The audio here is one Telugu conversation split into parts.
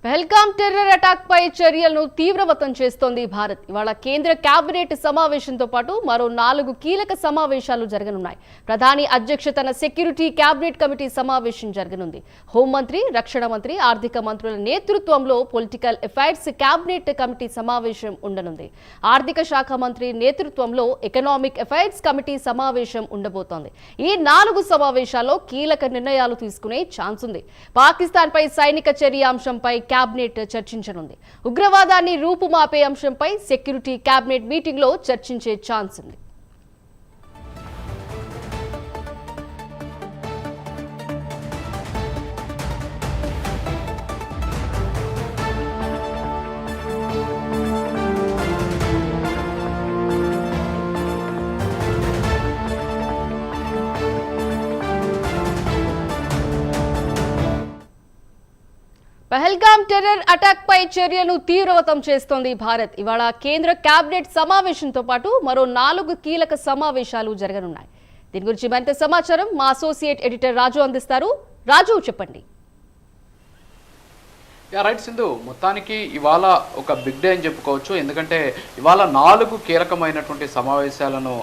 పహల్గాం టెర్రర్ అటాక్ పై చర్యలను తీవ్రవతం చేస్తోంది భారత్. ఇవాళ కేంద్ర కేబినెట్ సమావేశంతో పాటు మరో 4 కీలక సమావేశాలు జరగనున్నాయి. ప్రధాని అధ్యక్షతన సెక్యూరిటీ కేబినెట్ కమిటీ సమావేశం జరగనుంది. హోంమంత్రి, రక్షణ మంత్రి, ఆర్థిక మంత్రుల నేతృత్వంలో పొలిటికల్ అఫైర్స్ కేబినెట్ కమిటీ సమావేశం ఉండనుంది. ఆర్థిక శాఖ మంత్రి నేతృత్వంలో ఎకనామిక్ అఫైర్స్ కమిటీ సమావేశం ఉండబోతోంది. ఈ 4 సమావేశాల్లో కీలక నిర్ణయాలు తీసుకునే ఛాన్స్ ఉంది. పాకిస్తాన్ పై సైనిక చర్య అంశంపై కేబినెట్ చర్చించనుంది. ఉగ్రవాదాన్ని రూపుమాపే అంశంపై సెక్యూరిటీ కేబినెట్ మీటింగ్ లో చర్చించే ఛాన్స్ ఉంది. పహల్గాం టెర్రర్ అటాక్ పై చర్యలను తీవ్రవతం చేస్తోంది భారత్. ఇవాళ కేంద్ర కేబినెట్ సమావేశంతో పాటు మరో 4 కీలక సమావేశాలు జరగనున్నాయి. దీని గురించి మరింత సమాచారం మా అసోసియేట్ ఎడిటర్ రాజు అందిస్తారు. రాజు, చెప్పండి. రైట్ సింధు, మొత్తానికి ఇవాళ ఒక బిగ్ డే అని చెప్పుకోవచ్చు. ఎందుకంటే ఇవాళ 4 కీలకమైనటువంటి సమావేశాలను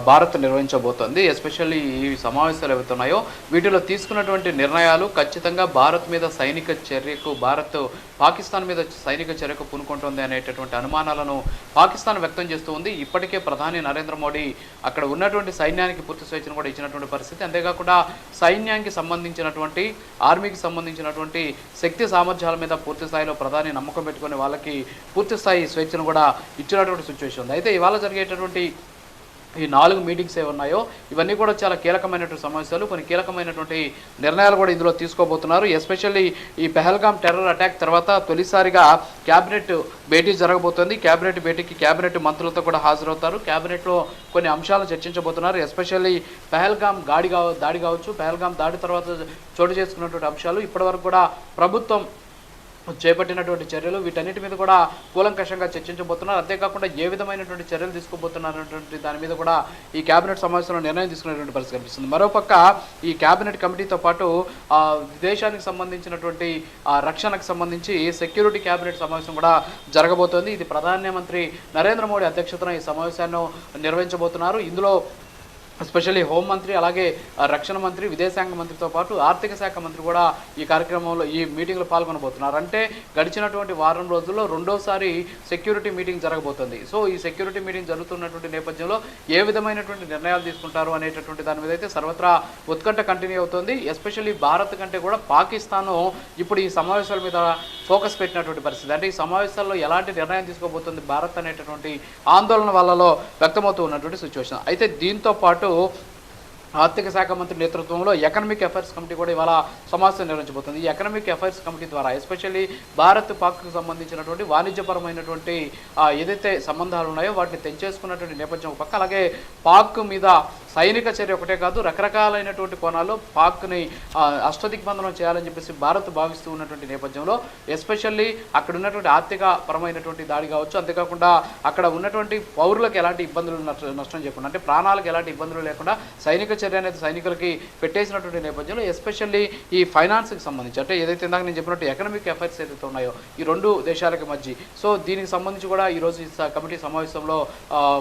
భారత్ నిర్వహించబోతోంది. ఎస్పెషల్లీ ఈ సమావేశాలు ఏవైతున్నాయో వీటిలో తీసుకున్నటువంటి నిర్ణయాలు ఖచ్చితంగా భారత్ మీద సైనిక చర్యకు, పాకిస్తాన్ మీద సైనిక చర్యకు పూనుకుంటుంది అనేటటువంటి అనుమానాలను పాకిస్తాన్ వ్యక్తం చేస్తూ ఉంది. ఇప్పటికే ప్రధాని నరేంద్ర మోడీ అక్కడ ఉన్నటువంటి సైన్యానికి పూర్తి స్వేచ్ఛను కూడా ఇచ్చినటువంటి పరిస్థితి. అంతేకాకుండా సైన్యానికి సంబంధించినటువంటి, ఆర్మీకి సంబంధించినటువంటి శక్తి సామర్థ్యాల మీద పూర్తి స్థాయిలో ప్రధాని నమ్మకం పెట్టుకుని వాళ్ళకి పూర్తి స్థాయి స్వేచ్ఛను కూడా ఇచ్చినటువంటి సిచ్యువేషన్ ఉంది. అయితే ఇవాళ జరిగేటటువంటి ఈ 4 మీటింగ్స్ ఏమున్నాయో ఇవన్నీ కూడా చాలా కీలకమైనటువంటి సమావేశాలు, కొన్ని కీలకమైనటువంటి నిర్ణయాలు కూడా ఇందులో తీసుకోబోతున్నారు. ఎస్పెషల్లీ ఈ పహల్గాం టెర్రర్ అటాక్ తర్వాత తొలిసారిగా క్యాబినెట్ భేటీ జరగబోతోంది. క్యాబినెట్ భేటీకి క్యాబినెట్ మంత్రులతో కూడా హాజరవుతారు. క్యాబినెట్లో కొన్ని అంశాలను చర్చించబోతున్నారు. ఎస్పెషల్లీ పహల్గాం దాడి కావచ్చు, పహల్గాం దాడి తర్వాత చోటు చేసుకున్నటువంటి అంశాలు, ఇప్పటివరకు కూడా ప్రభుత్వం చేపట్టినటువంటి చర్యలు, వీటన్నిటి మీద కూడా కూలంకషంగా చర్చించబోతున్నారు. అంతేకాకుండా ఏ విధమైనటువంటి చర్యలు తీసుకోబోతున్నటువంటి దాని మీద కూడా ఈ కేబినెట్ సమావేశంలో నిర్ణయం తీసుకునేటువంటి పరిస్థితి కనిపిస్తుంది. మరోపక్క ఈ కేబినెట్ కమిటీతో పాటు దేశానికి సంబంధించినటువంటి రక్షణకు సంబంధించి సెక్యూరిటీ కేబినెట్ సమావేశం కూడా జరగబోతోంది. ఇది ప్రధానమంత్రి నరేంద్ర మోడీ అధ్యక్షతన ఈ సమావేశాన్ని నిర్వహించబోతున్నారు. ఇందులో ఎస్పెషల్లీ హోంమంత్రి, అలాగే రక్షణ మంత్రి, విదేశాంగ మంత్రితో పాటు ఆర్థిక శాఖ మంత్రి కూడా ఈ కార్యక్రమంలో, ఈ మీటింగ్లో పాల్గొనబోతున్నారు. అంటే గడిచినటువంటి వారం రోజుల్లో రెండోసారి సెక్యూరిటీ మీటింగ్ జరగబోతుంది. సో ఈ సెక్యూరిటీ మీటింగ్ జరుగుతున్నటువంటి నేపథ్యంలో ఏ విధమైనటువంటి నిర్ణయాలు తీసుకుంటారు అనేటటువంటి దాని మీద అయితే సర్వత్రా ఉత్కంఠ కంటిన్యూ అవుతుంది. ఎస్పెషల్లీ భారత్ కంటే కూడా పాకిస్తాన్ ఇప్పుడు ఈ సమావేశాల మీద ఫోకస్ పెట్టినటువంటి పరిస్థితి. అంటే ఈ సమావేశాల్లో ఎలాంటి నిర్ణయం తీసుకోబోతుంది భారత్ అనేటటువంటి ఆందోళన వాళ్ళలో వ్యక్తమవుతూ ఉన్నటువంటి సిచ్యువేషన్. అయితే దీంతో పాటు ఆర్థిక శాఖ మంత్రి నేతృత్వంలో ఎకనామిక్ అఫైర్స్ కమిటీ కూడా ఇవాళ సమావేశం నిర్వహించబోతుంది. ఈ ఎకనామిక్ అఫైర్స్ కమిటీ ద్వారా ఎస్పెషల్లీ భారత్ పాక్కు సంబంధించినటువంటి వాణిజ్యపరమైనటువంటి ఏదైతే సంబంధాలు ఉన్నాయో వాటిని తెంచేసుకున్నటువంటి నేపథ్యం పక్క, అలాగే పాక్ మీద సైనిక చర్య ఒకటే కాదు, రకరకాలైనటువంటి కోణాల్లో పాక్ని అష్టదిగ్బంధనం చేయాలని చెప్పేసి భారత్ భావిస్తూ ఉన్నటువంటి నేపథ్యంలో ఎస్పెషల్లీ అక్కడ ఉన్నటువంటి ఆర్థిక పరమైనటువంటి దాడి కావచ్చు, అంతేకాకుండా అక్కడ ఉన్నటువంటి పౌరులకు ఎలాంటి ఇబ్బందులు నష్టం చేయకుండా, అంటే ప్రాణాలకు ఎలాంటి ఇబ్బందులు లేకుండా సైనిక చర్య అనేది సైనికులకి పెట్టేసినటువంటి నేపథ్యంలో ఎస్పెషల్లీ ఈ ఫైనాన్స్కి సంబంధించి, అంటే ఏదైతే ఇందాక నేను చెప్పినట్టు ఎకనామిక్ అఫైర్స్ ఏదైతే ఉన్నాయో ఈ 2 దేశాలకు మధ్య, సో దీనికి సంబంధించి కూడా ఈరోజు ఈ కమిటీ సమావేశంలో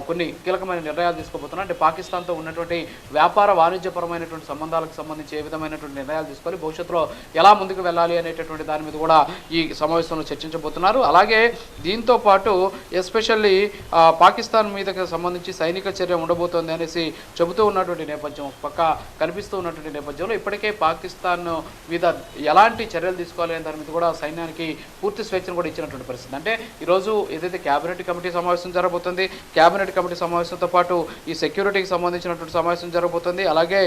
కొన్ని కీలకమైన నిర్ణయాలు తీసుకోబోతున్నారు. అంటే పాకిస్తాన్తో ఉన్నటువంటి వ్యాపార వాణిజ్యపరమైనటువంటి సంబంధాలకు సంబంధించి ఏ విధమైనటువంటి నిర్ణయాలు తీసుకోవాలి, భవిష్యత్తులో ఎలా ముందుకు వెళ్ళాలి అనేటటువంటి దాని మీద కూడా ఈ సమావేశంలో చర్చించబోతున్నారు. అలాగే దీంతో పాటు ఎస్పెషల్లీ పాకిస్తాన్ మీదకి సంబంధించి సైనిక చర్య ఉండబోతోంది అనేసి చెబుతూ ఉన్నటువంటి నేపథ్యం పక్క కనిపిస్తూ ఉన్నటువంటి నేపథ్యంలో ఇప్పటికే పాకిస్తాన్ మీద ఎలాంటి చర్యలు తీసుకోవాలి అనే దాని మీద కూడా సైన్యానికి పూర్తి స్వేచ్ఛను కూడా ఇచ్చినటువంటి పరిస్థితి. అంటే ఈరోజు ఏదైతే కేబినెట్ కమిటీ సమావేశం జరగబోతుంది, కేబినెట్ కమిటీ సమావేశంతో పాటు ఈ సెక్యూరిటీకి సంబంధించినటువంటి సమావేశం జరగబోతుంది. అలాగే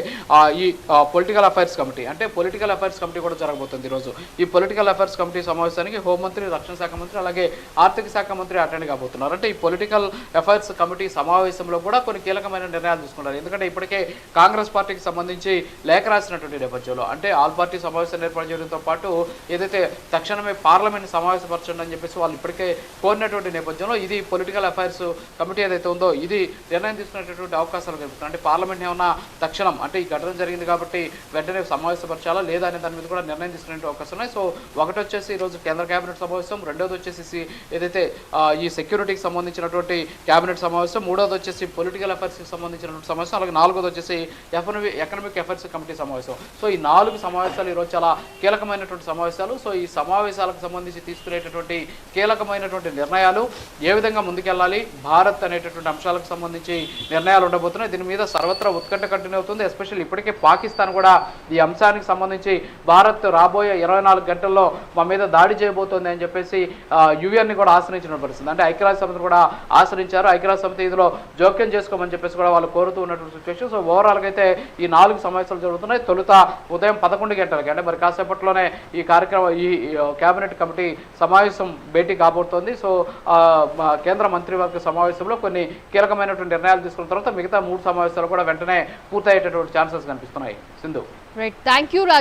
ఈ పొలిటికల్ అఫైర్స్ కమిటీ, అంటే పొలిటికల్ అఫైర్స్ కమిటీ కూడా జరగబోతుంది ఈరోజు. ఈ పొలిటికల్ అఫైర్స్ కమిటీ సమావేశానికి హోంమంత్రి, రక్షణ శాఖ మంత్రి, అలాగే ఆర్థిక శాఖ మంత్రి అటెండ్ కాబోతున్నారు. అంటే ఈ పొలిటికల్ అఫైర్స్ కమిటీ సమావేశంలో కూడా కొన్ని కీలకమైన నిర్ణయాలు తీసుకుంటారు. ఎందుకంటే ఇప్పటికే కాంగ్రెస్ పార్టీకి సంబంధించి లేఖ రాసినటువంటి నేపథ్యంలో, అంటే ఆల్ పార్టీ సమావేశాన్ని ఏర్పాటు చేయడంతో పాటు ఏదైతే తక్షణమే పార్లమెంట్ సమావేశపరచండి అని చెప్పేసి వాళ్ళు ఇప్పటికే కోరినటువంటి నేపథ్యంలో ఇది పొలిటికల్ అఫైర్స్ కమిటీ ఏదైతే ఉందో ఇది నిర్ణయం తీసుకునేటటువంటి అవకాశాలు కనిపిస్తున్నాయి. అంటే పార్లమెంట్ ఏమన్నా తక్షణం అంటే ఈ ఘటన జరిగింది కాబట్టి వెంటనే సమావేశపరచాలా లేదా అనే దాని మీద కూడా నిర్ణయం తీసుకునే అవకాశం ఉన్నాయి. సో ఒకటి వచ్చేసి ఈరోజు కేంద్ర కేబినెట్ సమావేశం, రెండోది వచ్చేసి ఏదైతే ఈ సెక్యూరిటీకి సంబంధించినటువంటి కేబినెట్ సమావేశం, మూడోది వచ్చేసి పొలిటికల్ అఫైర్స్కి సంబంధించినటువంటి సమావేశం, అలాగే నాలుగోది వచ్చేసి ఎకనామిక్ అఫైర్స్ కమిటీ సమావేశం. సో ఈ 4 సమావేశాలు ఈరోజు చాలా కీలకమైనటువంటి సమావేశాలు. సో ఈ సమావేశాలకు సంబంధించి తీసుకునేటటువంటి కీలకమైనటువంటి నిర్ణయాలు, ఏ విధంగా ముందుకెళ్ళాలి భారత్ అనేటటువంటి అంశాలకు సంబంధించి నిర్ణయాలు ఉండబోతున్నాయి. దీని మీద సర్వత్రా ఉత్కంఠ కంటిన్యూ అవుతుంది. ఎస్పెషల్లీ ఇప్పటికే పాకిస్తాన్ కూడా ఈ అంశానికి సంబంధించి భారత్ రాబోయే 24 గంటల్లో మా మీద దాడి చేయబోతోంది అని చెప్పేసి యుఎన్ని కూడా ఆశ్రయించిన పరిస్థితి. అంటే ఐక్యరాజ్య సమితిని కూడా ఆశ్రయించారు. ఐక్యరాజ్య సమితి ఇందులో జోక్యం చేసుకోమని చెప్పేసి కూడా వాళ్ళు కోరుతూ ఉన్నటువంటి సిచ్యువేషన్. సో ఓవరాల్గా అయితే ఈ 4 సమావేశాలు జరుగుతున్నాయి. తొలుత ఉదయం 11 గంటలకి అంటే మరి కాసేపట్లోనే ఈ కార్యక్రమం ఈ కేబినెట్ కమిటీ సమావేశం భేటీ కాబోతోంది. సో కేంద్ర మంత్రివర్గ సమావేశంలో కొన్ని కీలకమైనటువంటి నిర్ణయాలు తీసుకున్న తర్వాత మిగతా 3 సమావేశాలు కూడా వెంటనే పూర్తయ్యేటటువంటి ఛాన్సెస్ కనిపిస్తున్నాయి. Sindhu. Right, thank you Raju.